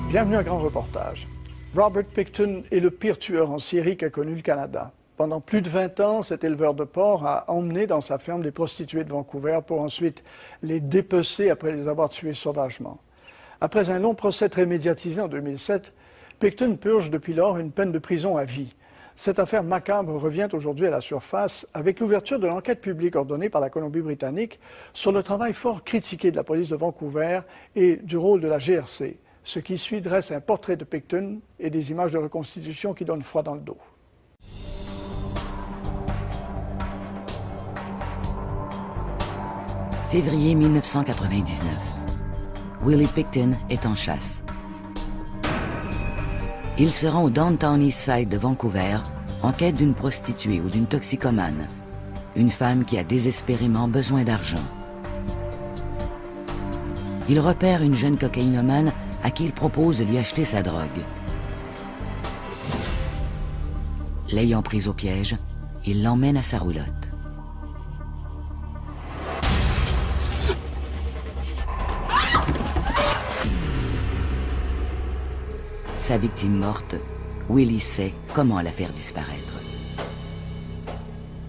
Bienvenue à Grand Reportage. Robert Pickton est le pire tueur en série qu'a connu le Canada. Pendant plus de 20 ans, cet éleveur de porcs a emmené dans sa ferme des prostituées de Vancouver pour ensuite les dépecer après les avoir tuées sauvagement. Après un long procès très médiatisé en 2007, Pickton purge depuis lors une peine de prison à vie. Cette affaire macabre revient aujourd'hui à la surface avec l'ouverture de l'enquête publique ordonnée par la Colombie-Britannique sur le travail fort critiqué de la police de Vancouver et du rôle de la GRC. Ce qui suit dresse un portrait de Pickton et des images de reconstitution qui donnent froid dans le dos. Février 1999. Willie Pickton est en chasse. Il se rend au Downtown Eastside de Vancouver en quête d'une prostituée ou d'une toxicomane, une femme qui a désespérément besoin d'argent. Il repère une jeune cocaïnomane à qui il propose de lui acheter sa drogue. L'ayant prise au piège, il l'emmène à sa roulotte. Sa victime morte, Willie sait comment la faire disparaître.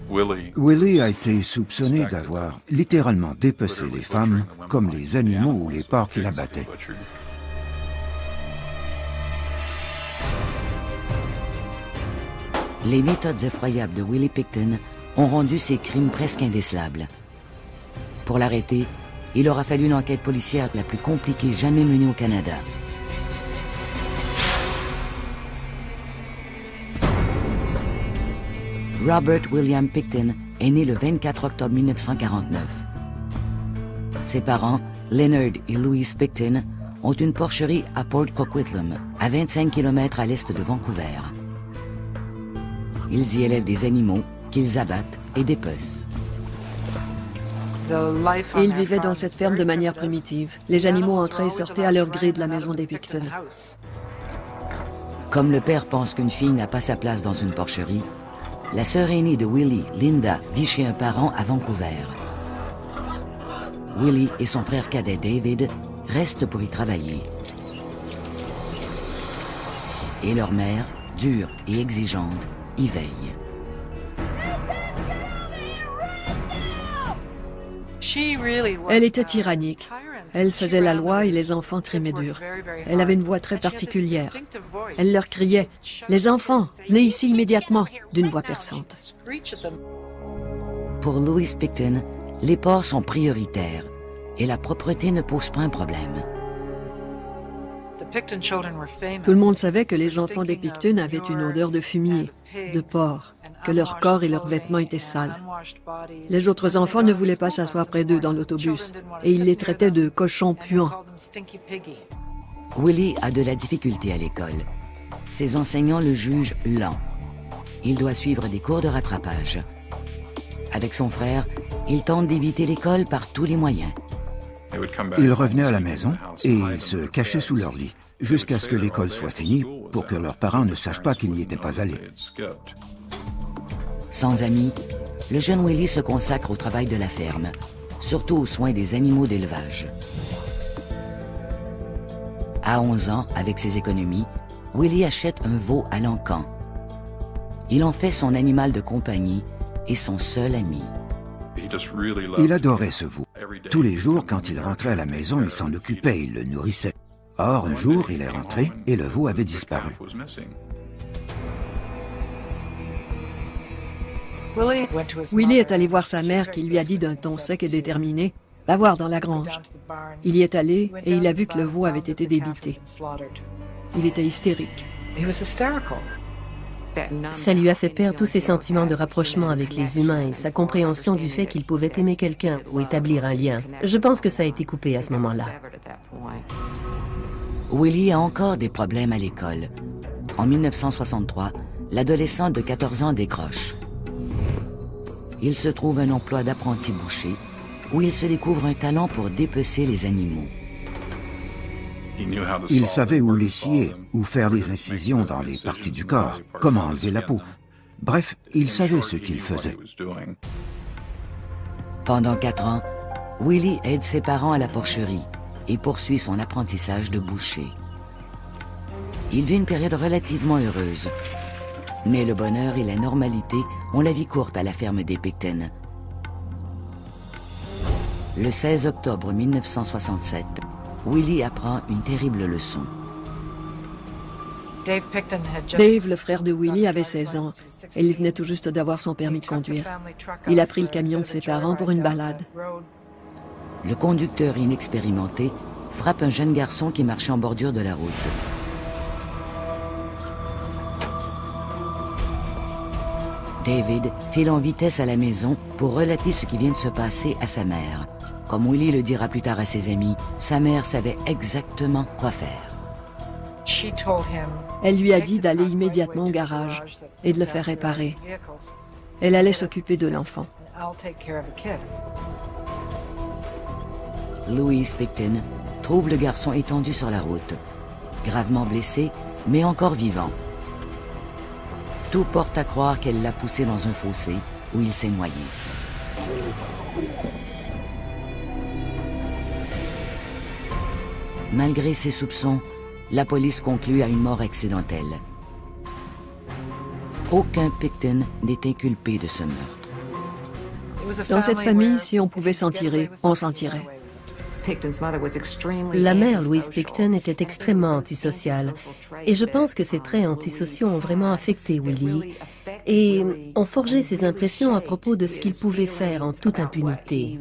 Willie a été soupçonné d'avoir littéralement dépecé les femmes comme les animaux ou les porcs qu'il abattait. Les méthodes effroyables de Willie Pickton ont rendu ses crimes presque indécelables. Pour l'arrêter, il aura fallu une enquête policière la plus compliquée jamais menée au Canada. Robert William Pickton est né le 24 octobre 1949. Ses parents, Leonard et Louise Pickton, ont une porcherie à Port Coquitlam, à 25 km à l'est de Vancouver. Ils y élèvent des animaux qu'ils abattent et dépecent. Ils vivaient dans cette ferme de manière primitive. Les animaux entraient et sortaient à leur gré de la maison des Pickton. Comme le père pense qu'une fille n'a pas sa place dans une porcherie, la sœur aînée de Willie, Linda, vit chez un parent à Vancouver. Willie et son frère cadet David restent pour y travailler. Et leur mère, dure et exigeante, y veille. Elle était tyrannique. Elle faisait la loi et les enfants trimaient dur. Elle avait une voix très particulière. Elle leur criait « Les enfants, venez ici immédiatement !» d'une voix perçante. Pour Louise Pickton, les porcs sont prioritaires et la propreté ne pose pas un problème. Tout le monde savait que les enfants des Pickton avaient une odeur de fumier, de porc, que leur corps et leurs vêtements étaient sales. Les autres enfants ne voulaient pas s'asseoir près d'eux dans l'autobus et ils les traitaient de cochons puants. Willie a de la difficulté à l'école. Ses enseignants le jugent lent. Il doit suivre des cours de rattrapage. Avec son frère, il tente d'éviter l'école par tous les moyens. Ils revenaient à la maison et ils se cachaient sous leur lit, jusqu'à ce que l'école soit finie pour que leurs parents ne sachent pas qu'ils n'y étaient pas allés. Sans amis, le jeune Willie se consacre au travail de la ferme, surtout aux soins des animaux d'élevage. À 11 ans, avec ses économies, Willie achète un veau à l'encan. Il en fait son animal de compagnie et son seul ami. Il adorait ce veau. Tous les jours, quand il rentrait à la maison, il s'en occupait, il le nourrissait. Or, un jour, il est rentré et le veau avait disparu. Willie est allé voir sa mère qui lui a dit d'un ton sec et déterminé « Va voir dans la grange ». Il y est allé et il a vu que le veau avait été débité. Il était hystérique. Ça lui a fait perdre tous ses sentiments de rapprochement avec les humains et sa compréhension du fait qu'il pouvait aimer quelqu'un ou établir un lien. Je pense que ça a été coupé à ce moment-là. Willie a encore des problèmes à l'école. En 1963, l'adolescent de 14 ans décroche. Il se trouve un emploi d'apprenti boucher où il se découvre un talent pour dépecer les animaux. Il savait où les scier, où faire les incisions dans les parties du corps, comment enlever la peau. Bref, il savait ce qu'il faisait. Pendant 4 ans, Willie aide ses parents à la porcherie et poursuit son apprentissage de boucher. Il vit une période relativement heureuse. Mais le bonheur et la normalité ont la vie courte à la ferme des Picton. Le 16 octobre 1967, Willie apprend une terrible leçon. Dave, le frère de Willie, avait 16 ans et il venait tout juste d'avoir son permis de conduire. Il a pris le camion de ses parents pour une balade. Le conducteur inexpérimenté frappe un jeune garçon qui marchait en bordure de la route. David file en vitesse à la maison pour relater ce qui vient de se passer à sa mère. Comme Willie le dira plus tard à ses amis, sa mère savait exactement quoi faire. Elle lui a dit d'aller immédiatement au garage et de le faire réparer. Elle allait s'occuper de l'enfant. Louise Picton trouve le garçon étendu sur la route, gravement blessé, mais encore vivant. Tout porte à croire qu'elle l'a poussé dans un fossé où il s'est noyé. Malgré ses soupçons, la police conclut à une mort accidentelle. Aucun Picton n'est inculpé de ce meurtre. Dans cette famille, si on pouvait s'en tirer, on s'en tirait. La mère, Louise Picton, était extrêmement antisociale. Et je pense que ces traits antisociaux ont vraiment affecté Willie et ont forgé ses impressions à propos de ce qu'il pouvait faire en toute impunité.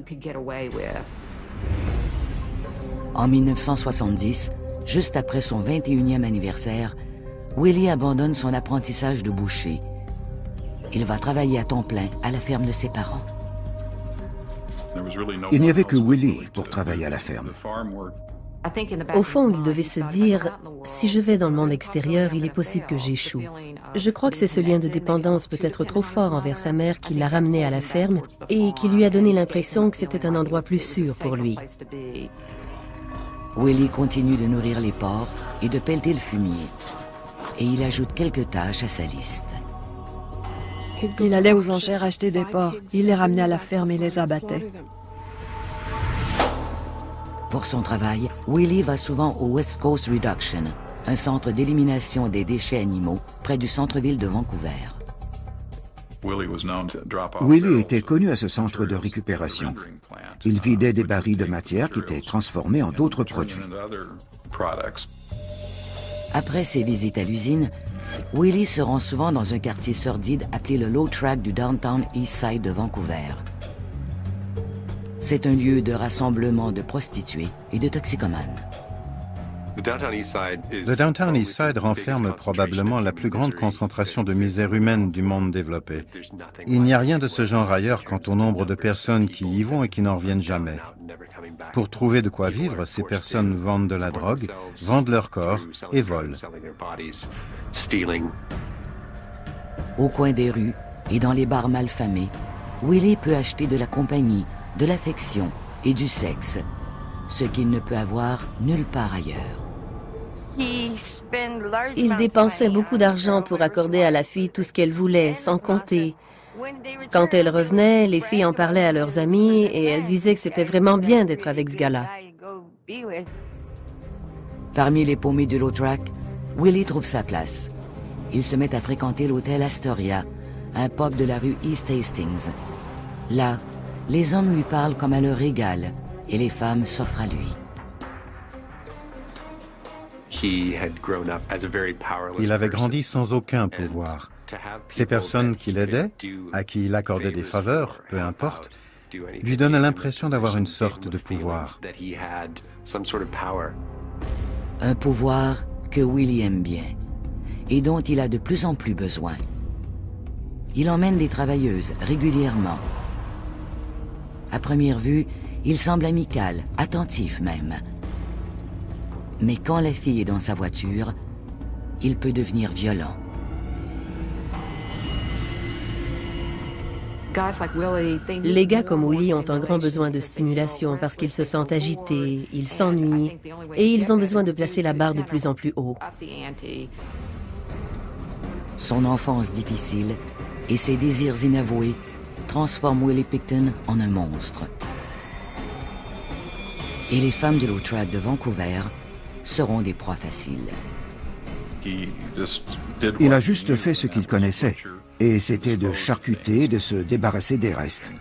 En 1970, juste après son 21e anniversaire, Willie abandonne son apprentissage de boucher. Il va travailler à temps plein à la ferme de ses parents. Il n'y avait que Willie pour travailler à la ferme. Au fond, il devait se dire, si je vais dans le monde extérieur, il est possible que j'échoue. Je crois que c'est ce lien de dépendance peut-être trop fort envers sa mère qui l'a ramené à la ferme et qui lui a donné l'impression que c'était un endroit plus sûr pour lui. Willie continue de nourrir les porcs et de pelleter le fumier. Et il ajoute quelques tâches à sa liste. Il allait aux enchères acheter des porcs. Il les ramenait à la ferme et les abattait. Pour son travail, Willie va souvent au West Coast Reduction, un centre d'élimination des déchets animaux près du centre-ville de Vancouver. Willie était connu à ce centre de récupération. Il vidait des barils de matière qui étaient transformés en d'autres produits. Après ses visites à l'usine, Willie se rend souvent dans un quartier sordide appelé le Low Track du Downtown East Side de Vancouver. C'est un lieu de rassemblement de prostituées et de toxicomanes. Le Downtown East Side renferme probablement la plus grande concentration de misère humaine du monde développé. Il n'y a rien de ce genre ailleurs quant au nombre de personnes qui y vont et qui n'en reviennent jamais. Pour trouver de quoi vivre, ces personnes vendent de la drogue, vendent leur corps et volent. Au coin des rues et dans les bars malfamés, Willie peut acheter de la compagnie, de l'affection et du sexe, ce qu'il ne peut avoir nulle part ailleurs. Il dépensait beaucoup d'argent pour accorder à la fille tout ce qu'elle voulait, sans compter. Quand elle revenait, les filles en parlaient à leurs amis et elles disaient que c'était vraiment bien d'être avec ce gars-là. Parmi les paumés du Low Track, Willie trouve sa place. Il se met à fréquenter l'hôtel Astoria, un pub de la rue East Hastings. Là, les hommes lui parlent comme à leur égal et les femmes s'offrent à lui. Il avait grandi sans aucun pouvoir. Ces personnes qui l'aidaient, à qui il accordait des faveurs, peu importe, lui donnent l'impression d'avoir une sorte de pouvoir. Un pouvoir que Willie aime bien et dont il a de plus en plus besoin. Il emmène des travailleuses régulièrement. À première vue, il semble amical, attentif même. Mais quand la fille est dans sa voiture, il peut devenir violent. Les gars comme Willie ont un grand besoin de stimulation parce qu'ils se sentent agités, ils s'ennuient et ils ont besoin de placer la barre de plus en plus haut. Son enfance difficile et ses désirs inavoués transforment Willie Picton en un monstre. Et les femmes de Low Track de Vancouver seront des proies faciles. Il a juste fait ce qu'il connaissait, et c'était de charcuter, de se débarrasser des restes.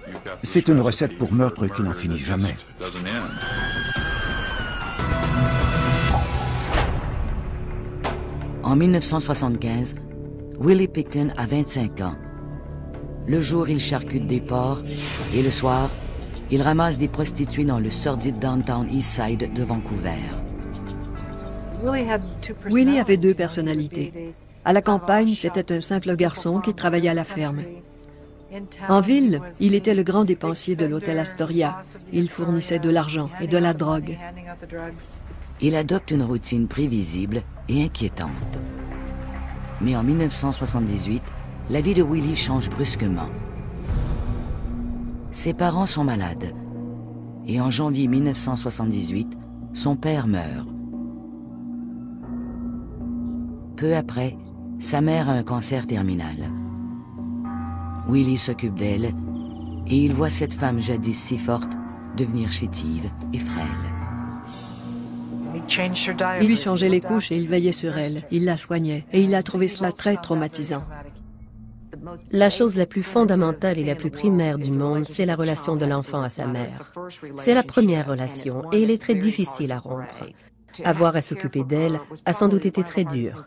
C'est une recette pour meurtre qui n'en finit jamais. En 1975, Willie Pickton a 25 ans. Le jour, il charcute des porcs et le soir, il ramasse des prostituées dans le sordide downtown East Side de Vancouver. Willie avait deux personnalités. À la campagne, c'était un simple garçon qui travaillait à la ferme. En ville, il était le grand dépensier de l'hôtel Astoria. Il fournissait de l'argent et de la drogue. Il adopte une routine prévisible et inquiétante. Mais en 1978, la vie de Willie change brusquement. Ses parents sont malades et en janvier 1978, son père meurt. Peu après, sa mère a un cancer terminal. Willie s'occupe d'elle et il voit cette femme jadis si forte devenir chétive et frêle. Il lui changeait les couches et il veillait sur elle. Il la soignait et il a trouvé cela très traumatisant. La chose la plus fondamentale et la plus primaire du monde, c'est la relation de l'enfant à sa mère. C'est la première relation et elle est très difficile à rompre. Avoir à s'occuper d'elle a sans doute été très dur.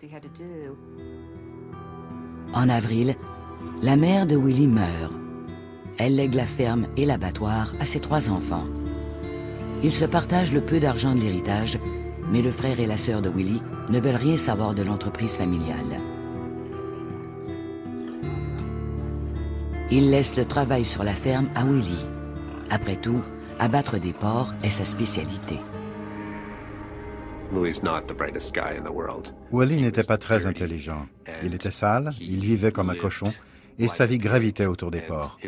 En avril, la mère de Willie meurt. Elle lègue la ferme et l'abattoir à ses 3 enfants. Ils se partagent le peu d'argent de l'héritage, mais le frère et la sœur de Willie ne veulent rien savoir de l'entreprise familiale. Ils laissent le travail sur la ferme à Willie. Après tout, abattre des porcs est sa spécialité. Willie n'était pas très intelligent. Il était sale, il vivait comme un cochon, et sa vie gravitait autour des porcs.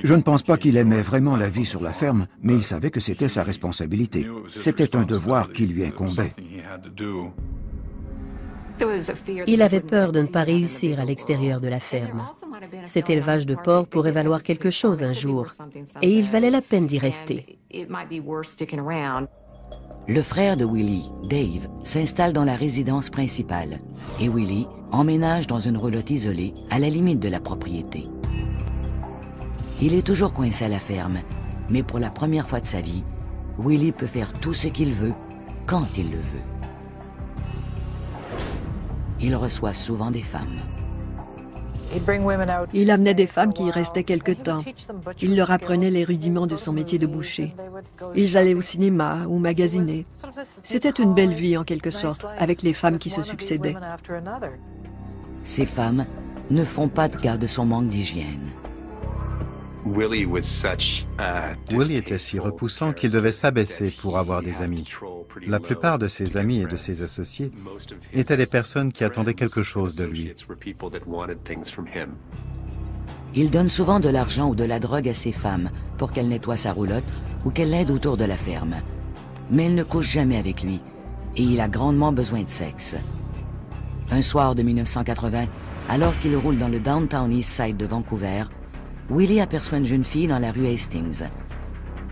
Je ne pense pas qu'il aimait vraiment la vie sur la ferme, mais il savait que c'était sa responsabilité. C'était un devoir qui lui incombait. Il avait peur de ne pas réussir à l'extérieur de la ferme. Cet élevage de porcs pourrait valoir quelque chose un jour, et il valait la peine d'y rester. Le frère de Willie, Dave, s'installe dans la résidence principale et Willie emménage dans une roulotte isolée à la limite de la propriété. Il est toujours coincé à la ferme, mais pour la première fois de sa vie, Willie peut faire tout ce qu'il veut, quand il le veut. Il reçoit souvent des femmes. Il amenait des femmes qui y restaient quelque temps. Il leur apprenait les rudiments de son métier de boucher. Ils allaient au cinéma ou magasiner. C'était une belle vie en quelque sorte, avec les femmes qui se succédaient. Ces femmes ne font pas de cas de son manque d'hygiène. Willie était si repoussant qu'il devait s'abaisser pour avoir des amis. La plupart de ses amis et de ses associés étaient des personnes qui attendaient quelque chose de lui. Il donne souvent de l'argent ou de la drogue à ses femmes pour qu'elles nettoient sa roulotte ou qu'elles l'aident autour de la ferme. Mais elle ne couche jamais avec lui et il a grandement besoin de sexe. Un soir de 1980, alors qu'il roule dans le downtown East Side de Vancouver, Willie aperçoit une jeune fille dans la rue Hastings.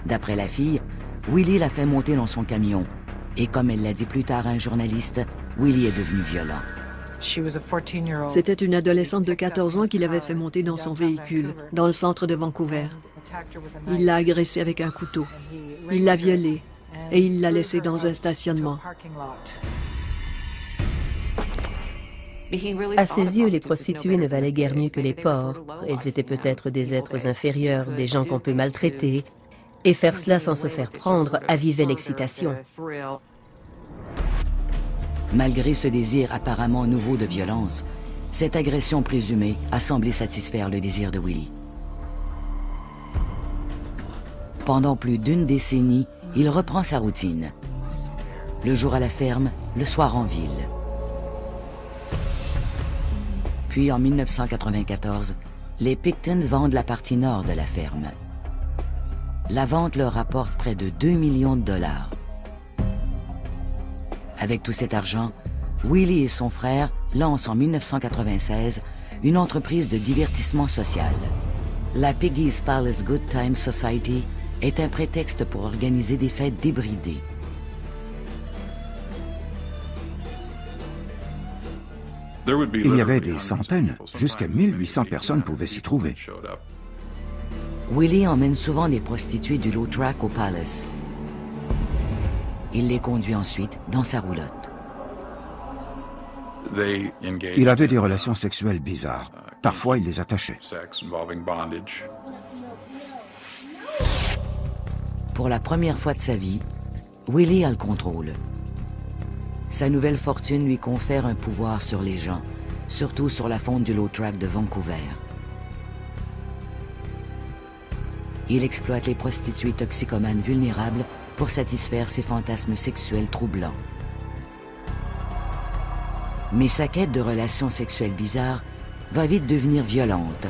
D'après la fille, Willie l'a fait monter dans son camion. Et comme elle l'a dit plus tard à un journaliste, Willie est devenu violent. C'était une adolescente de 14 ans qu'il avait fait monter dans son véhicule, dans le centre de Vancouver. Il l'a agressée avec un couteau. Il l'a violée et il l'a laissée dans un stationnement. À ses yeux, les prostituées ne valaient guère mieux que les porcs. Elles étaient peut-être des êtres inférieurs, des gens qu'on peut maltraiter. Et faire cela sans se faire prendre avivait l'excitation. Malgré ce désir apparemment nouveau de violence, cette agression présumée a semblé satisfaire le désir de Willie. Pendant plus d'1 décennie, il reprend sa routine. Le jour à la ferme, le soir en ville. Puis en 1994, les Pickton vendent la partie nord de la ferme. La vente leur rapporte près de 2 millions de dollars. Avec tout cet argent, Willie et son frère lancent en 1996 une entreprise de divertissement social. La Piggy's Palace Good Time Society est un prétexte pour organiser des fêtes débridées. Il y avait des centaines, jusqu'à 1800 personnes pouvaient s'y trouver. Willie emmène souvent des prostituées du low track au Palace. Il les conduit ensuite dans sa roulotte. Il avait des relations sexuelles bizarres. Parfois, il les attachait. Pour la première fois de sa vie, Willie a le contrôle. Sa nouvelle fortune lui confère un pouvoir sur les gens, surtout sur la fonte du low track de Vancouver. Il exploite les prostituées toxicomanes vulnérables pour satisfaire ses fantasmes sexuels troublants. Mais sa quête de relations sexuelles bizarres va vite devenir violente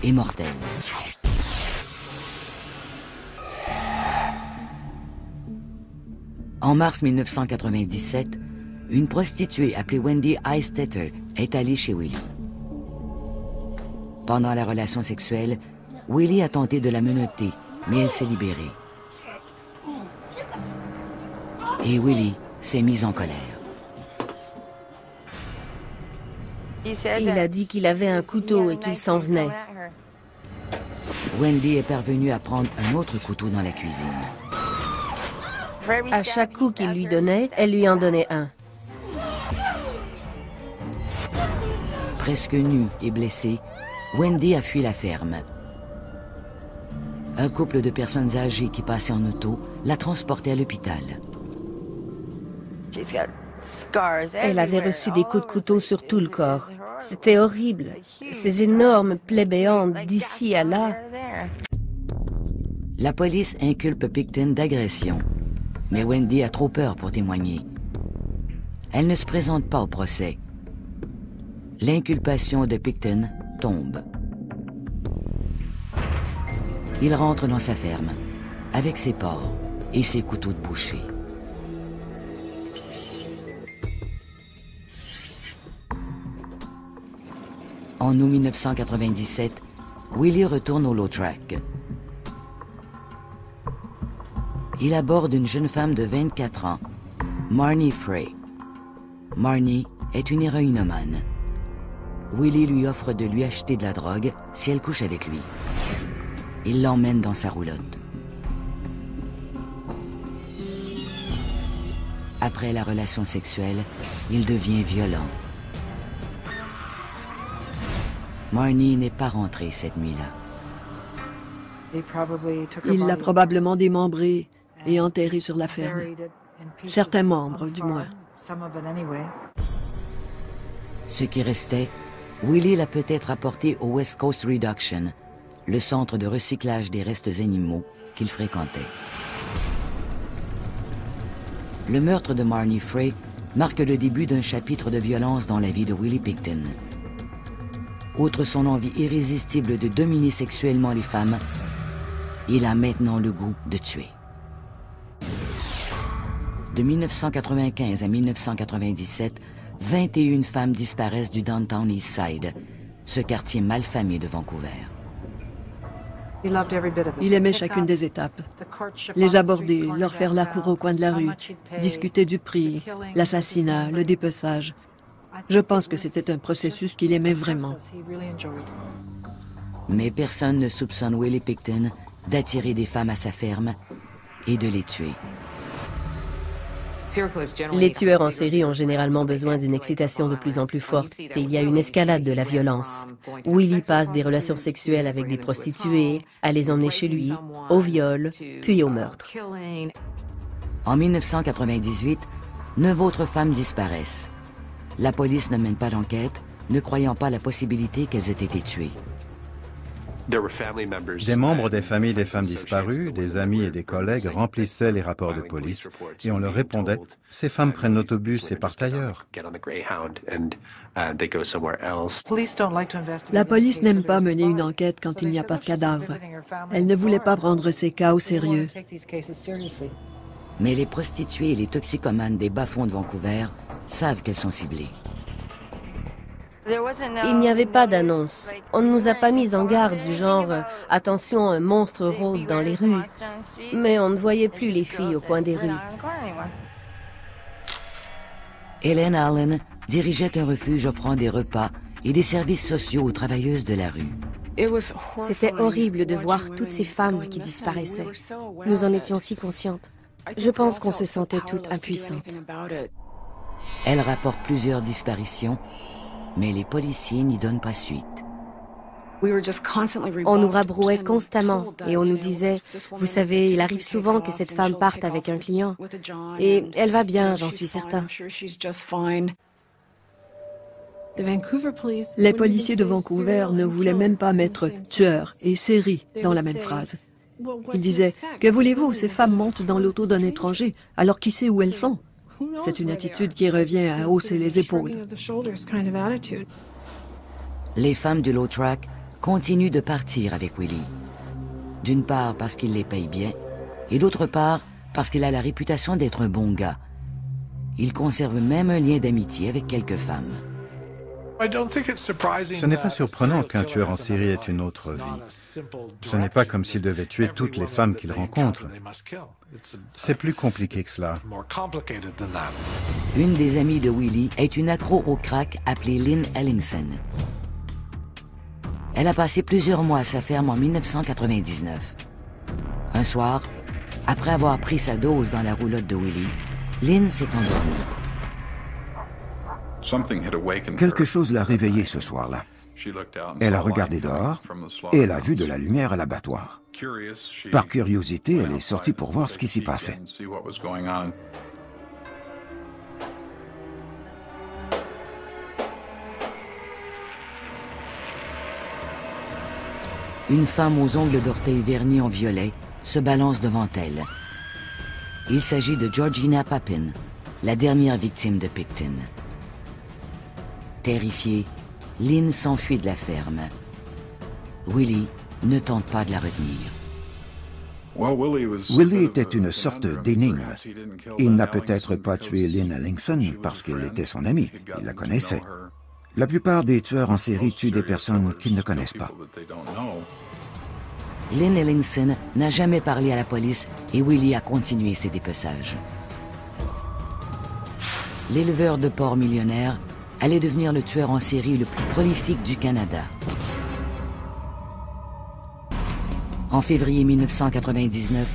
et mortelle. En mars 1997, une prostituée appelée Wendy Eistetter est allée chez Willie. Pendant la relation sexuelle, Willie a tenté de la menotter, mais elle s'est libérée. Et Willie s'est mis en colère. Il a dit qu'il avait un couteau et qu'il s'en venait. Wendy est parvenue à prendre un autre couteau dans la cuisine. À chaque coup qu'il lui donnait, elle lui en donnait un. Presque nue et blessée, Wendy a fui la ferme. Un couple de personnes âgées qui passaient en auto l'a transportée à l'hôpital. Elle avait reçu des coups de couteau sur tout le corps. C'était horrible. Ces énormes plaies béantes d'ici à là. La police inculpe Pickton d'agression, mais Wendy a trop peur pour témoigner. Elle ne se présente pas au procès. L'inculpation de Pickton tombe. Il rentre dans sa ferme, avec ses porcs et ses couteaux de boucher. En août 1997, Willie retourne au low track. Il aborde une jeune femme de 24 ans, Marnie Frey. Marnie est une héroïnomane. Willie lui offre de lui acheter de la drogue si elle couche avec lui. Il l'emmène dans sa roulotte. Après la relation sexuelle, il devient violent. Marnie n'est pas rentrée cette nuit-là. Il l'a probablement démembrée et enterrée sur la ferme. Certains membres, du moins. Ce qui restait, Willie l'a peut-être apporté au West Coast Reduction, le centre de recyclage des restes animaux qu'il fréquentait. Le meurtre de Marnie Frey marque le début d'un chapitre de violence dans la vie de Willie Pickton. Outre son envie irrésistible de dominer sexuellement les femmes, il a maintenant le goût de tuer. De 1995 à 1997, 21 femmes disparaissent du Downtown East Side, ce quartier malfamé de Vancouver. Il aimait chacune des étapes. Les aborder, leur faire la cour au coin de la rue, discuter du prix, l'assassinat, le dépeçage. Je pense que c'était un processus qu'il aimait vraiment. Mais personne ne soupçonne Willie Pickton d'attirer des femmes à sa ferme et de les tuer. Les tueurs en série ont généralement besoin d'une excitation de plus en plus forte et il y a une escalade de la violence. Willie passe des relations sexuelles avec des prostituées, à les emmener chez lui, au viol, puis au meurtre. En 1998, 9 autres femmes disparaissent. La police ne mène pas d'enquête, ne croyant pas la possibilité qu'elles aient été tuées. Des membres des familles des femmes disparues, des amis et des collègues remplissaient les rapports de police et on leur répondait « Ces femmes prennent l'autobus et partent ailleurs ». La police n'aime pas mener une enquête quand il n'y a pas de cadavre. Elle ne voulait pas prendre ces cas au sérieux. Mais les prostituées et les toxicomanes des bas-fonds de Vancouver savent qu'elles sont ciblées. Il n'y avait pas d'annonce. On ne nous a pas mis en garde du genre « Attention, un monstre rôde dans les rues ». Mais on ne voyait plus les filles au coin des rues. Helen Allen dirigeait un refuge offrant des repas et des services sociaux aux travailleuses de la rue. C'était horrible de voir toutes ces femmes qui disparaissaient. Nous en étions si conscientes. Je pense qu'on se sentait toutes impuissantes. Elle rapporte plusieurs disparitions, mais les policiers n'y donnent pas suite. On nous rabrouait constamment et on nous disait « Vous savez, il arrive souvent que cette femme parte avec un client. Et elle va bien, j'en suis certain. » Les policiers de Vancouver ne voulaient même pas mettre « tueur » et « série » dans la même phrase. Ils disaient « Que voulez-vous, ces femmes montent dans l'auto d'un étranger, alors qui sait où elles sont ?» C'est une attitude qui revient à hausser les épaules. Les femmes du low track continuent de partir avec Willie. D'une part parce qu'il les paye bien, et d'autre part parce qu'il a la réputation d'être un bon gars. Il conserve même un lien d'amitié avec quelques femmes. Ce n'est pas surprenant qu'un tueur en série ait une autre vie. Ce n'est pas comme s'il devait tuer toutes les femmes qu'il rencontre. C'est plus compliqué que cela. Une des amies de Willie est une accro au crack appelée Lynn Ellingson. Elle a passé plusieurs mois à sa ferme en 1999. Un soir, après avoir pris sa dose dans la roulotte de Willie, Lynn s'est endormie. Quelque chose l'a réveillée ce soir-là. Elle a regardé dehors et elle a vu de la lumière à l'abattoir. Par curiosité, elle est sortie pour voir ce qui s'y passait. Une femme aux ongles d'orteil vernis en violet se balance devant elle. Il s'agit de Georgina Papin, la dernière victime de Pickton. Terrifiée, Lynn s'enfuit de la ferme. Willie ne tente pas de la retenir. Willie était une sorte d'énigme. Il n'a peut-être pas tué Lynn Ellingson parce qu'elle était son amie, il la connaissait. La plupart des tueurs en série tuent des personnes qu'ils ne connaissent pas. Lynn Ellingson n'a jamais parlé à la police et Willie a continué ses dépeçages. L'éleveur de porcs millionnaire allait devenir le tueur en série le plus prolifique du Canada. En février 1999,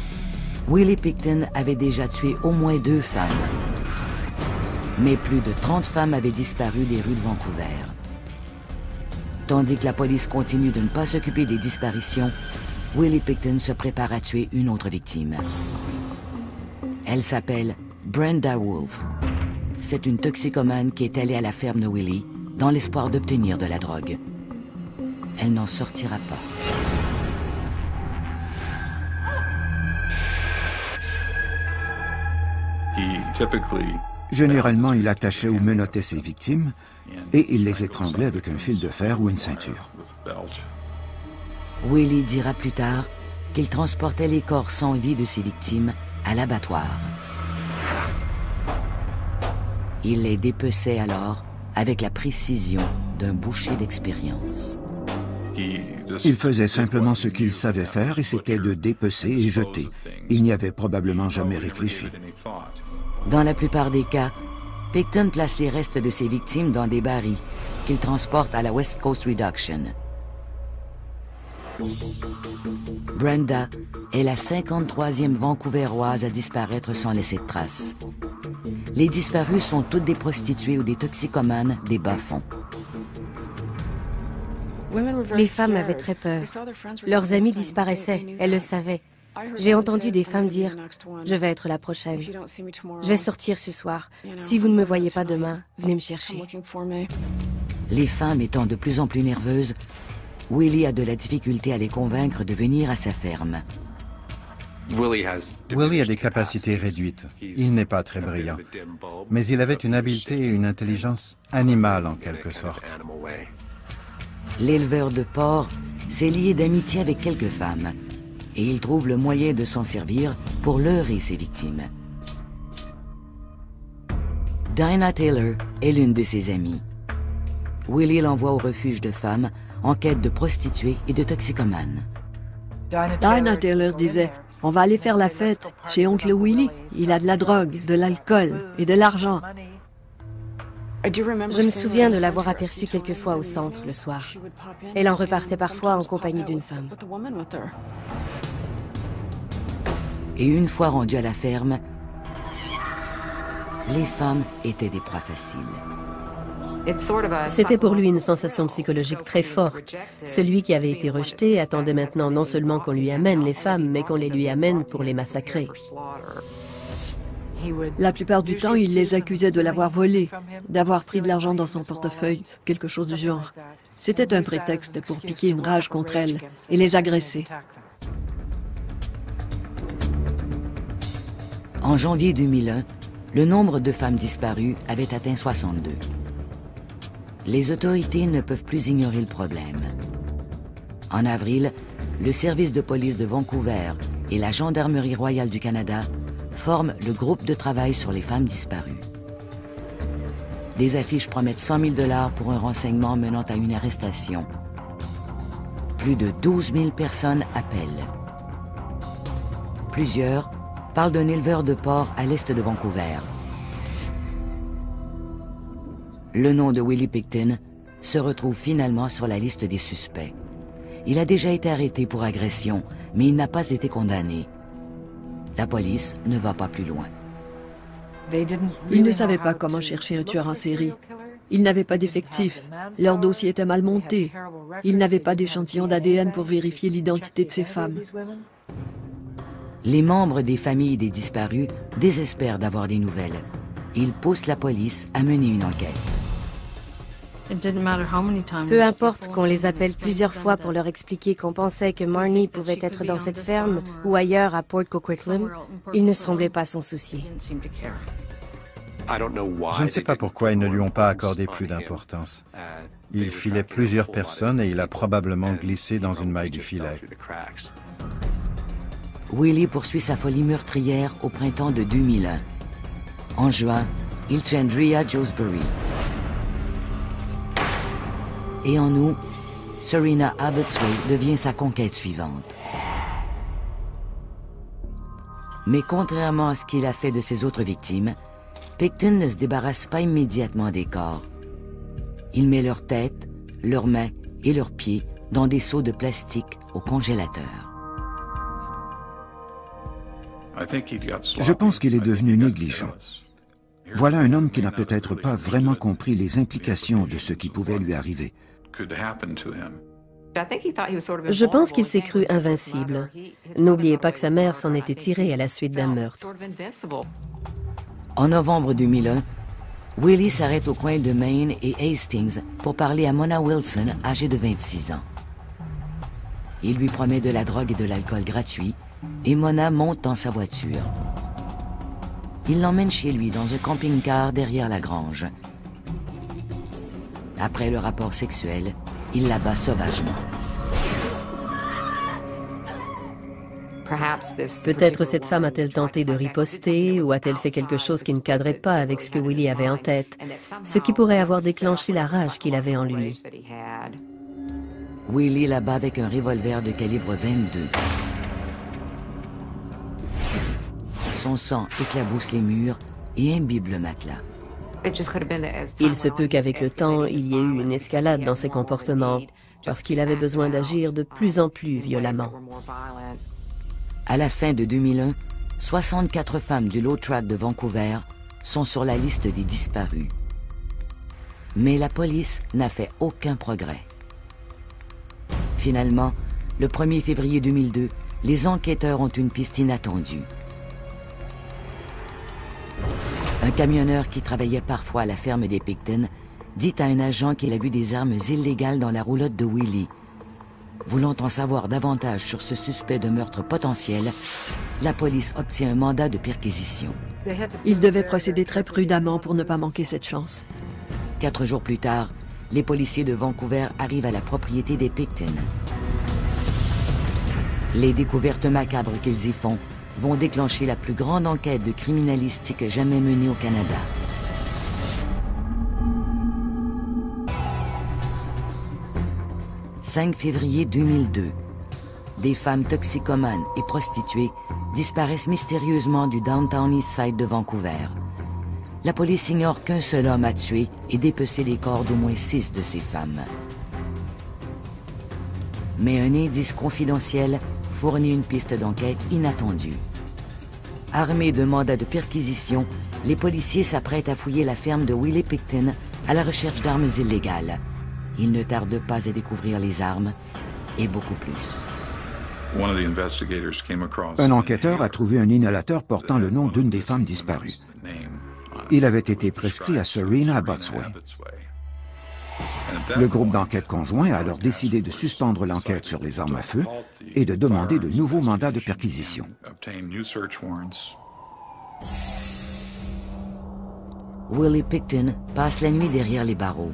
Willie Pickton avait déjà tué au moins 2 femmes. Mais plus de 30 femmes avaient disparu des rues de Vancouver. Tandis que la police continue de ne pas s'occuper des disparitions, Willie Pickton se prépare à tuer une autre victime. Elle s'appelle Brenda Wolfe. C'est une toxicomane qui est allée à la ferme de Willie dans l'espoir d'obtenir de la drogue. Elle n'en sortira pas. Généralement, il attachait ou menottait ses victimes et il les étranglait avec un fil de fer ou une ceinture. Willie dira plus tard qu'il transportait les corps sans vie de ses victimes à l'abattoir. Il les dépeçait alors avec la précision d'un boucher d'expérience. Il faisait simplement ce qu'il savait faire et c'était de dépecer et jeter. Il n'y avait probablement jamais réfléchi. Dans la plupart des cas, Pickton place les restes de ses victimes dans des barils qu'il transporte à la West Coast Reduction. Brenda est la 53e Vancouveroise à disparaître sans laisser de traces. Les disparues sont toutes des prostituées ou des toxicomanes des bas-fonds. Les femmes avaient très peur. Leurs amis disparaissaient, elles le savaient. J'ai entendu des femmes dire « Je vais être la prochaine. Je vais sortir ce soir. Si vous ne me voyez pas demain, venez me chercher. » Les femmes étant de plus en plus nerveuses, Willie a de la difficulté à les convaincre de venir à sa ferme. Willie a des capacités réduites. Il n'est pas très brillant. Mais il avait une habileté et une intelligence animale en quelque sorte. L'éleveur de porcs s'est lié d'amitié avec quelques femmes et il trouve le moyen de s'en servir pour leurrer ses victimes. Dinah Taylor est l'une de ses amies. Willie l'envoie au refuge de femmes en quête de prostituées et de toxicomanes. Dinah Taylor disait « On va aller faire la fête chez oncle Willie. Il a de la drogue, de l'alcool et de l'argent. » Je me souviens de l'avoir aperçue quelquefois au centre le soir. Elle en repartait parfois en compagnie d'une femme. Et une fois rendue à la ferme, les femmes étaient des proies faciles. C'était pour lui une sensation psychologique très forte. Celui qui avait été rejeté attendait maintenant non seulement qu'on lui amène les femmes, mais qu'on les lui amène pour les massacrer. La plupart du temps, il les accusait de l'avoir volé, d'avoir pris de l'argent dans son portefeuille, quelque chose du genre. C'était un prétexte pour piquer une rage contre elles et les agresser. En janvier 2001, le nombre de femmes disparues avait atteint 62. Les autorités ne peuvent plus ignorer le problème. En avril, le service de police de Vancouver et la Gendarmerie royale du Canada forment le groupe de travail sur les femmes disparues. Des affiches promettent 100 000 $ pour un renseignement menant à une arrestation. Plus de 12 000 personnes appellent. Plusieurs parlent d'un éleveur de porcs à l'est de Vancouver. Le nom de Willie Pickton se retrouve finalement sur la liste des suspects. Il a déjà été arrêté pour agression, mais il n'a pas été condamné. La police ne va pas plus loin. Ils ne savaient pas comment chercher un tueur en série. Ils n'avaient pas d'effectifs. Leur dossier était mal monté. Ils n'avaient pas d'échantillon d'ADN pour vérifier l'identité de ces femmes. Les membres des familles des disparus désespèrent d'avoir des nouvelles. Ils poussent la police à mener une enquête. Peu importe qu'on les appelle plusieurs fois pour leur expliquer qu'on pensait que Marnie pouvait être dans cette ferme ou ailleurs à Port Coquitlam, ils ne semblaient pas s'en soucier. Je ne sais pas pourquoi ils ne lui ont pas accordé plus d'importance. Il filait plusieurs personnes et il a probablement glissé dans une maille du filet. Willie poursuit sa folie meurtrière au printemps de 2001. En juin, il tue Andrea Josbury. Et en août, Serena Abbotsway devient sa conquête suivante. Mais contrairement à ce qu'il a fait de ses autres victimes, Pickton ne se débarrasse pas immédiatement des corps. Il met leurs têtes, leurs mains et leurs pieds dans des seaux de plastique au congélateur. Je pense qu'il est devenu négligent. Voilà un homme qui n'a peut-être pas vraiment compris les implications de ce qui pouvait lui arriver. Je pense qu'il s'est cru invincible. N'oubliez pas que sa mère s'en était tirée à la suite d'un meurtre. En novembre 2001, Willie s'arrête au coin de Main et Hastings pour parler à Mona Wilson, âgée de 26 ans. Il lui promet de la drogue et de l'alcool gratuit et Mona monte dans sa voiture. Il l'emmène chez lui dans un camping-car derrière la grange. Après le rapport sexuel, il l'abat sauvagement. Peut-être cette femme a-t-elle tenté de riposter ou a-t-elle fait quelque chose qui ne cadrait pas avec ce que Willie avait en tête, ce qui pourrait avoir déclenché la rage qu'il avait en lui. Willie l'abat avec un revolver de calibre 22. Son sang éclabousse les murs et imbibe le matelas. Il se peut qu'avec le temps, il y ait eu une escalade dans ses comportements, parce qu'il avait besoin d'agir de plus en plus violemment. À la fin de 2001, 64 femmes du Low Track de Vancouver sont sur la liste des disparus. Mais la police n'a fait aucun progrès. Finalement, le 1er février 2002, les enquêteurs ont une piste inattendue. Un camionneur qui travaillait parfois à la ferme des Pickton dit à un agent qu'il a vu des armes illégales dans la roulotte de Willie. Voulant en savoir davantage sur ce suspect de meurtre potentiel, la police obtient un mandat de perquisition. Ils devaient procéder très prudemment pour ne pas manquer cette chance. 4 jours plus tard, les policiers de Vancouver arrivent à la propriété des Pickton. Les découvertes macabres qu'ils y font vont déclencher la plus grande enquête de criminalistique jamais menée au Canada. « 5 février 2002. Des femmes toxicomanes et prostituées disparaissent mystérieusement du Downtown Eastside de Vancouver. la police ignore qu'un seul homme a tué et dépecé les corps d'au moins 6 de ces femmes. Mais un indice confidentiel fournit une piste d'enquête inattendue. Armés d'un mandat de perquisition, les policiers s'apprêtent à fouiller la ferme de Willie Pickton à la recherche d'armes illégales. Ils ne tardent pas à découvrir les armes et beaucoup plus. Un enquêteur a trouvé un inhalateur portant le nom d'une des femmes disparues. Il avait été prescrit à Serena Abotsway. Le groupe d'enquête conjoint a alors décidé de suspendre l'enquête sur les armes à feu et de demander de nouveaux mandats de perquisition. Willie Pickton passe la nuit derrière les barreaux.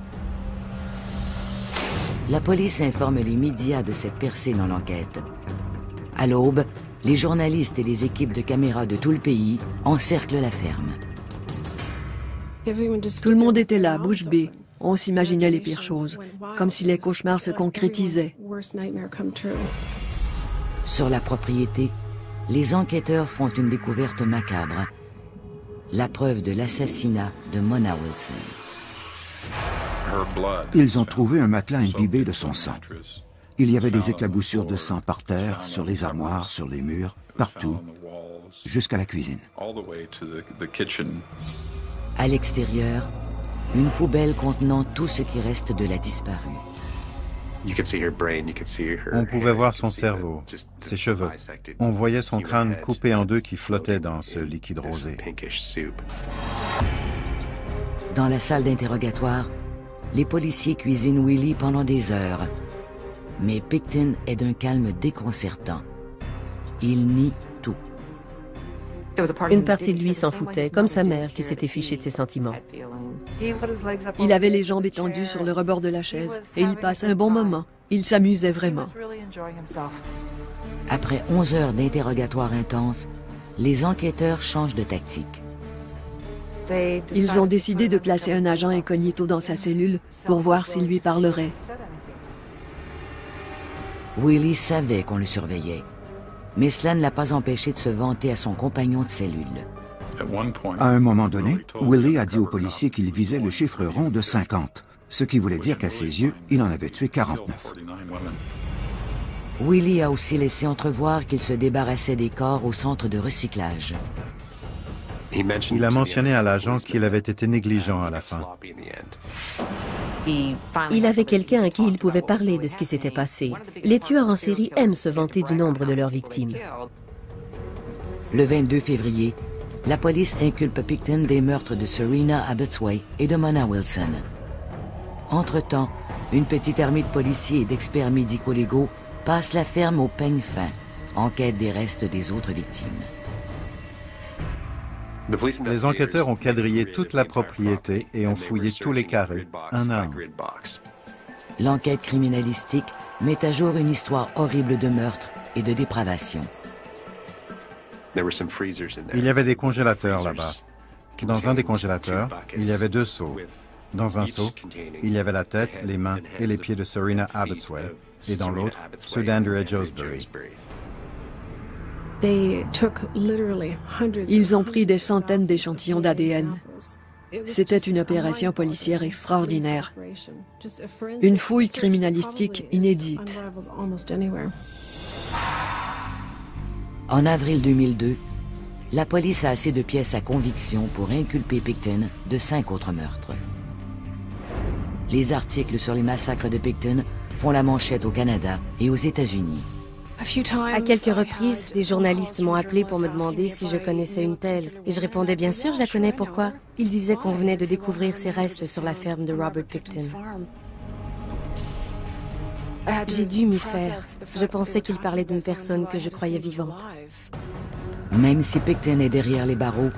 La police informe les médias de cette percée dans l'enquête. À l'aube, les journalistes et les équipes de caméras de tout le pays encerclent la ferme. Tout le monde était là, bouche bée. On s'imaginait les pires choses, comme si les cauchemars se concrétisaient. Sur la propriété, les enquêteurs font une découverte macabre. La preuve de l'assassinat de Mona Wilson. Ils ont trouvé un matelas imbibé de son sang. Il y avait des éclaboussures de sang par terre, sur les armoires, sur les murs, partout, jusqu'à la cuisine. À l'extérieur, une poubelle contenant tout ce qui reste de la disparue. On pouvait voir son cerveau, ses cheveux. On voyait son crâne coupé en deux qui flottait dans ce liquide rosé. Dans la salle d'interrogatoire, les policiers cuisinent Willie pendant des heures. Mais Pickton est d'un calme déconcertant. Il nie tout. Une partie de lui s'en foutait, comme sa mère qui s'était fichée de ses sentiments. Il avait les jambes étendues sur le rebord de la chaise et il passe un bon moment. Il s'amusait vraiment. Après 11 heures d'interrogatoire intense, les enquêteurs changent de tactique. Ils ont décidé de placer un agent incognito dans sa cellule pour voir s'il lui parlerait. Willie savait qu'on le surveillait, mais cela ne l'a pas empêché de se vanter à son compagnon de cellule. À un moment donné, Willie a dit aux policiers qu'il visait le chiffre rond de 50, ce qui voulait dire qu'à ses yeux, il en avait tué 49. Willie a aussi laissé entrevoir qu'il se débarrassait des corps au centre de recyclage. Il a mentionné à l'agent qu'il avait été négligent à la fin. Il avait quelqu'un à qui il pouvait parler de ce qui s'était passé. Les tueurs en série aiment se vanter du nombre de leurs victimes. Le 22 février, la police inculpe Pickton des meurtres de Serena Abotsway et de Mona Wilson. Entre-temps, une petite armée de policiers et d'experts médico-légaux passe la ferme au peigne fin, en quête des restes des autres victimes. Les enquêteurs ont quadrillé toute la propriété et ont fouillé tous les carrés, un à un. L'enquête criminalistique met à jour une histoire horrible de meurtre et de dépravation. Il y avait des congélateurs là-bas. Dans un des congélateurs, il y avait 2 seaux. Dans un seau, il y avait la tête, les mains et les pieds de Serena Abotsway, et dans l'autre, ceux d'Andrea Josbury. Ils ont pris des centaines d'échantillons d'ADN. C'était une opération policière extraordinaire. Une fouille criminalistique inédite. En avril 2002, la police a assez de pièces à conviction pour inculper Pickton de 5 autres meurtres. Les articles sur les massacres de Pickton font la manchette au Canada et aux États-Unis. À quelques reprises, des journalistes m'ont appelé pour me demander si je connaissais une telle. Et je répondais bien sûr, je la connais, pourquoi? Ils disaient qu'on venait de découvrir ses restes sur la ferme de Robert Pickton. J'ai dû m'y faire. Je pensais qu'il parlait d'une personne que je croyais vivante. Même si Pickton est derrière les barreaux,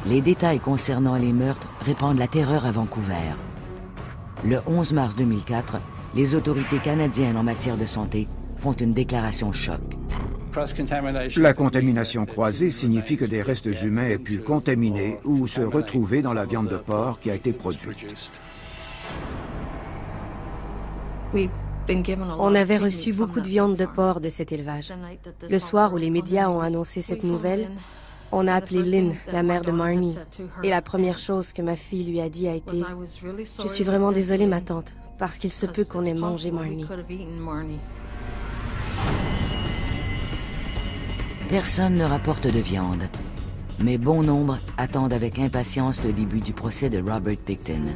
les détails concernant les meurtres répandent la terreur à Vancouver. Le 11 mars 2004, les autorités canadiennes en matière de santé font une déclaration choc. La contamination croisée signifie que des restes humains aient pu contaminer ou se retrouver dans la viande de porc qui a été produite. On avait reçu beaucoup de viande de porc de cet élevage. Le soir où les médias ont annoncé cette nouvelle, On a appelé Lynn, la mère de Marnie, et la première chose que ma fille lui a dit a été « Je suis vraiment désolée, ma tante, parce qu'il se peut qu'on ait mangé Marnie. » Personne ne rapporte de viande, mais bon nombre attendent avec impatience le début du procès de Robert Pickton.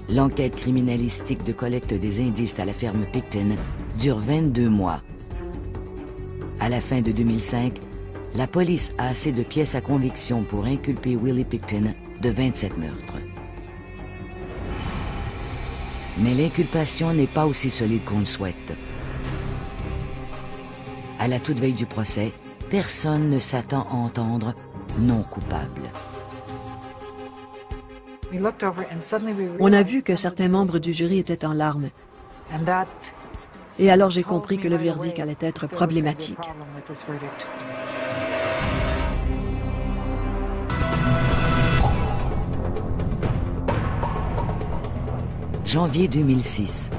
L'enquête criminalistique de collecte des indices à la ferme Pickton dure 22 mois. À la fin de 2005, la police a assez de pièces à conviction pour inculper Willie Pickton de 27 meurtres. Mais l'inculpation n'est pas aussi solide qu'on le souhaite. À la toute veille du procès, personne ne s'attend à entendre « non coupable ». On a vu que certains membres du jury étaient en larmes. Et alors j'ai compris que le verdict allait être problématique. Janvier 2006.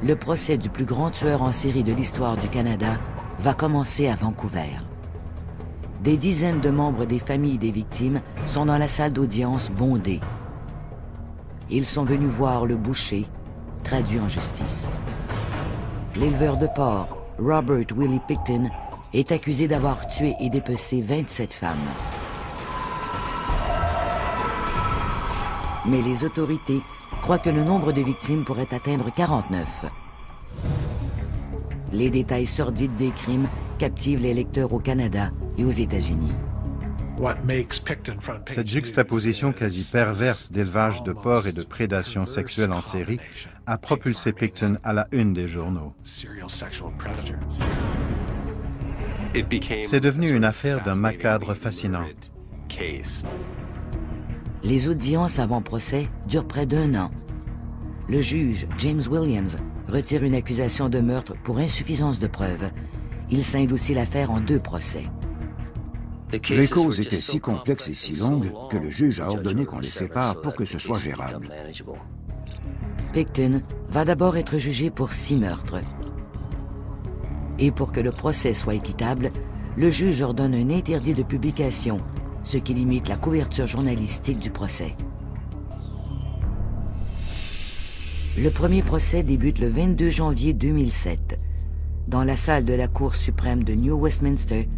Le procès du plus grand tueur en série de l'histoire du Canada va commencer à Vancouver. Des dizaines de membres des familles des victimes sont dans la salle d'audience bondée. Ils sont venus voir le boucher, traduit en justice. L'éleveur de porc, Robert Willie Pickton, est accusé d'avoir tué et dépecé 27 femmes. Mais les autorités croient que le nombre de victimes pourrait atteindre 49. Les détails sordides des crimes captivent les lecteurs au Canada et aux États-Unis. Cette juxtaposition quasi perverse d'élevage de porcs et de prédation sexuelle en série a propulsé Pickton à la une des journaux. C'est devenu une affaire d'un macabre fascinant. Les audiences avant procès durent près d'1 an. Le juge, James Williams, retire une accusation de meurtre pour insuffisance de preuves. Il scinde aussi l'affaire en 2 procès. Les causes étaient si complexes et si longues que le juge a ordonné qu'on les sépare pour que ce soit gérable. Pickton va d'abord être jugé pour 6 meurtres. Et pour que le procès soit équitable, le juge ordonne un interdit de publication, ce qui limite la couverture journalistique du procès. Le premier procès débute le 22 janvier 2007. Dans la salle de la Cour suprême de New Westminster,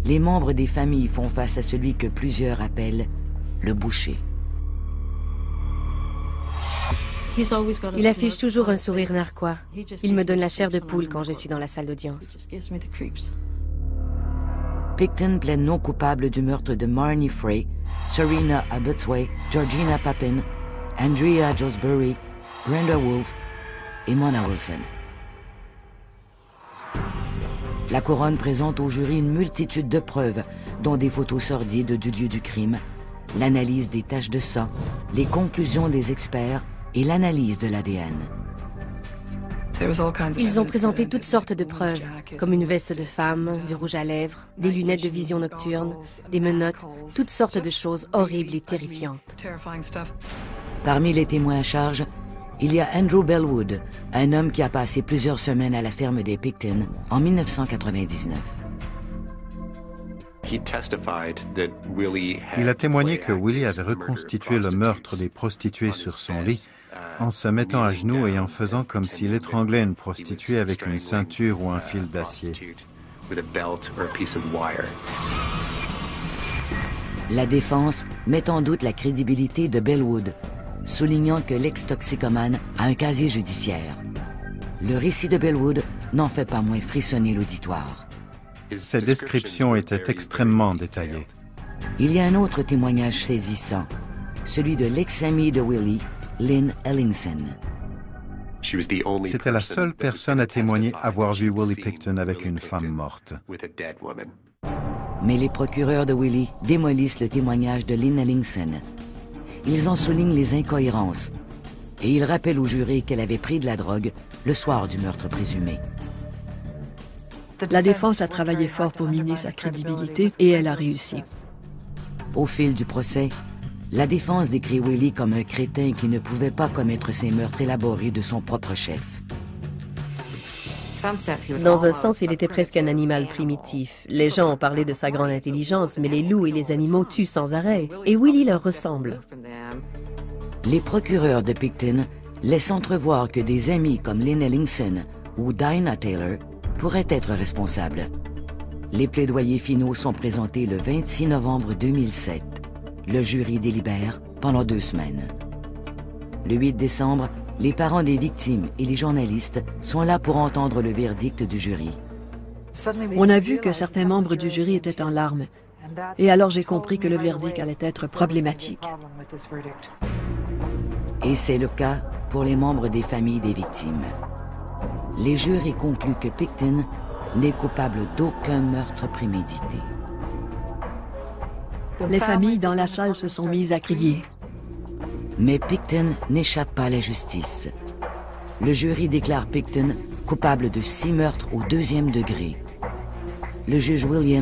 les membres des familles font face à celui que plusieurs appellent le boucher. Il affiche toujours un sourire narquois. Il me donne la chair de poule quand je suis dans la salle d'audience. Pickton plaide non coupable du meurtre de Marnie Frey, Serena Abotsway, Georgina Papin, Andrea Josbury, Brenda Wolfe et Mona Wilson. La couronne présente au jury une multitude de preuves, dont des photos sordides du lieu du crime, l'analyse des taches de sang, les conclusions des experts et l'analyse de l'ADN. Ils ont présenté toutes sortes de preuves, comme une veste de femme, du rouge à lèvres, des lunettes de vision nocturne, des menottes, toutes sortes de choses horribles et terrifiantes. Parmi les témoins à charge, il y a Andrew Bellwood, un homme qui a passé plusieurs semaines à la ferme des Pickton en 1999. Il a témoigné que Willie avait reconstitué le meurtre des prostituées sur son lit en se mettant à genoux et en faisant comme s'il étranglait une prostituée avec une ceinture ou un fil d'acier. La défense met en doute la crédibilité de Bellwood, soulignant que l'ex-toxicomane a un casier judiciaire. Le récit de Bellwood n'en fait pas moins frissonner l'auditoire. Ses descriptions étaient extrêmement détaillées. Il y a un autre témoignage saisissant, celui de l'ex-amie de Willie, Lynn Ellingson. C'était la seule personne à témoigner avoir vu Willie Pickton avec une femme morte. Mais les procureurs de Willie démolissent le témoignage de Lynn Ellingson. Ils en soulignent les incohérences et ils rappellent au jury qu'elle avait pris de la drogue le soir du meurtre présumé. La défense a travaillé fort pour miner sa crédibilité et elle a réussi. Au fil du procès, la défense décrit Willie comme un crétin qui ne pouvait pas commettre ces meurtres élaborés de son propre chef. Dans un sens, il était presque un animal primitif. Les gens ont parlé de sa grande intelligence, mais les loups et les animaux tuent sans arrêt. Et Willie leur ressemble. Les procureurs de Picton laissent entrevoir que des amis comme Lynn Ellingson ou Dinah Taylor pourraient être responsables. Les plaidoyers finaux sont présentés le 26 novembre 2007. Le jury délibère pendant 2 semaines. Le 8 décembre, les parents des victimes et les journalistes sont là pour entendre le verdict du jury. On a vu que certains membres du jury étaient en larmes. Et alors j'ai compris que le verdict allait être problématique. Et c'est le cas pour les membres des familles des victimes. Les jurys concluent que Picton n'est coupable d'aucun meurtre prémédité. Les familles dans la salle se sont mises à crier. Mais Picton n'échappe pas à la justice. Le jury déclare Picton coupable de 6 meurtres au 2e degré. Le juge Williams